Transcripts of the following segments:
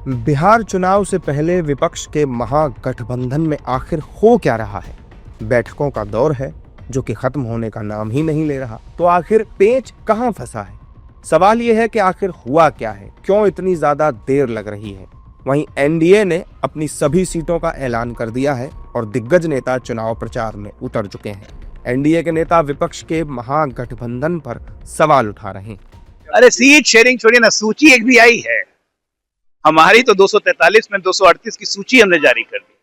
बिहार चुनाव से पहले विपक्ष के महागठबंधन में आखिर हो क्या रहा है? बैठकों का दौर है जो कि खत्म होने का नाम ही नहीं ले रहा। तो आखिर पेच कहां फंसा है? सवाल यह है कि आखिर हुआ क्या है, क्यों इतनी ज्यादा देर लग रही है। वहीं एनडीए ने अपनी सभी सीटों का ऐलान कर दिया है और दिग्गज नेता चुनाव प्रचार में उतर चुके हैं। एनडीए के नेता विपक्ष के महागठबंधन पर सवाल उठा रहे हैं। अरे सीट शेयरिंग छोड़िए ना, सूची एक भी आई है हमारी तो 243 में 238 की सूची हमने जारी कर दी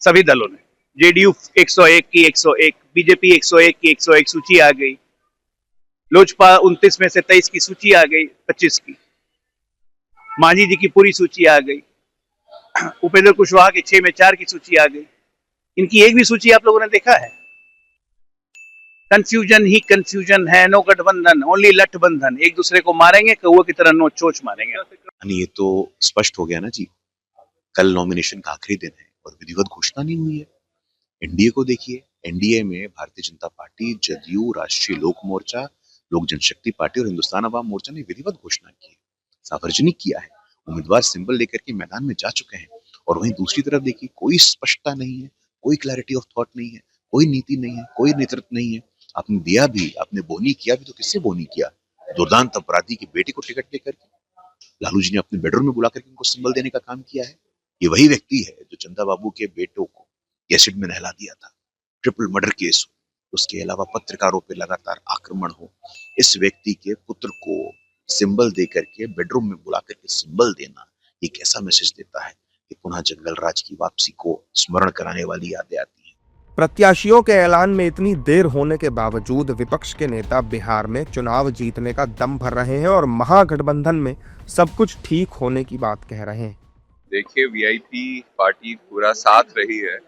सभी दलों ने। जेडीयू 101 की 101, बीजेपी 101 की 101 सूची आ गई। लोजपा 29 में से 23 की सूची आ गई, 25 की। मांझी जी की पूरी सूची आ गई। उपेंद्र कुशवाहा के 6 में 4 की सूची आ गई। इनकी एक भी सूची आप लोगों ने देखा है? कंफ्यूजन ही कंफ्यूजन है। नो गठबंधन, ओनली लठबंधन। एक दूसरे को मारेंगे, कौवे की तरह नो चोच मारेंगे। ये तो स्पष्ट हो गया ना जी। कल नॉमिनेशन का आखिरी दिन है और विधिवत घोषणा नहीं हुई है। एनडीए को देखिए, एनडीए में भारतीय जनता पार्टी, जदयू, राष्ट्रीय लोक मोर्चा, लोक जनशक्ति पार्टी और हिंदुस्तान अवाम मोर्चा ने विधिवत घोषणा की है, सार्वजनिक किया है। उम्मीदवार सिंबल लेकर के मैदान में जा चुके हैं। और वहीं दूसरी तरफ देखिए, कोई स्पष्टता नहीं है, कोई क्लैरिटी ऑफ थॉट नहीं है, कोई नीति नहीं है, कोई नेतृत्व नहीं है। आपने दिया भी, आपने बोनी किया भी तो किससे बोनी किया? दुर्दांत अपराधी की बेटी को टिकट देकर के। लालू जी ने अपने बेडरूम में बुला करके उनको सिंबल देने का काम किया है। ये वही व्यक्ति है जो चंदा बाबू के बेटों को एसिड में नहला दिया था। ट्रिपल मर्डर केस हो, उसके अलावा पत्रकारों पे लगातार आक्रमण हो, इस व्यक्ति के पुत्र को सिंबल दे करके बेडरूम में बुला करके सिंबल देना, ये कैसा मैसेज देता है कि पुनः जंगल राज की वापसी को स्मरण कराने वाली यादें आती है। प्रत्याशियों के ऐलान में इतनी देर होने के बावजूद विपक्ष के नेता बिहार में चुनाव जीतने का दम भर रहे हैं और महागठबंधन में सब कुछ ठीक होने की बात कह रहे हैं। देखिए, वीआईपी पार्टी पूरा साथ रही है,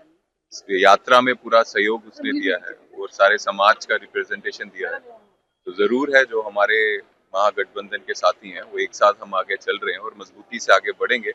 यात्रा में पूरा सहयोग उसने दिया है और सारे समाज का रिप्रेजेंटेशन दिया है। तो जरूर है जो हमारे महागठबंधन के साथी हैं वो एक साथ हम आगे चल रहे हैं और मजबूती से आगे बढ़ेंगे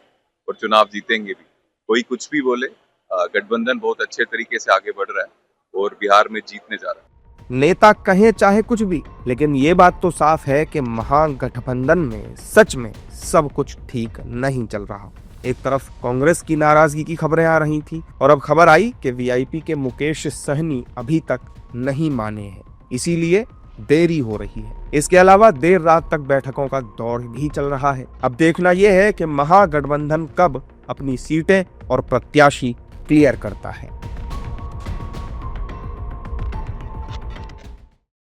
और चुनाव जीतेंगे भी। कोई कुछ भी बोले, गठबंधन बहुत अच्छे तरीके से आगे बढ़ रहा है और बिहार में जीतने जा रहा है। नेता कहे चाहे कुछ भी, लेकिन ये बात तो साफ है कि महागठबंधन में सच में सब कुछ ठीक नहीं चल रहा। एक तरफ कांग्रेस की नाराजगी की खबरें आ रही थी और अब खबर आई कि वीआईपी के मुकेश सहनी अभी तक नहीं माने हैं, इसीलिए देरी हो रही है। इसके अलावा देर रात तक बैठकों का दौर भी चल रहा है। अब देखना यह है कि महागठबंधन कब अपनी सीटें और प्रत्याशी क्लियर करता है।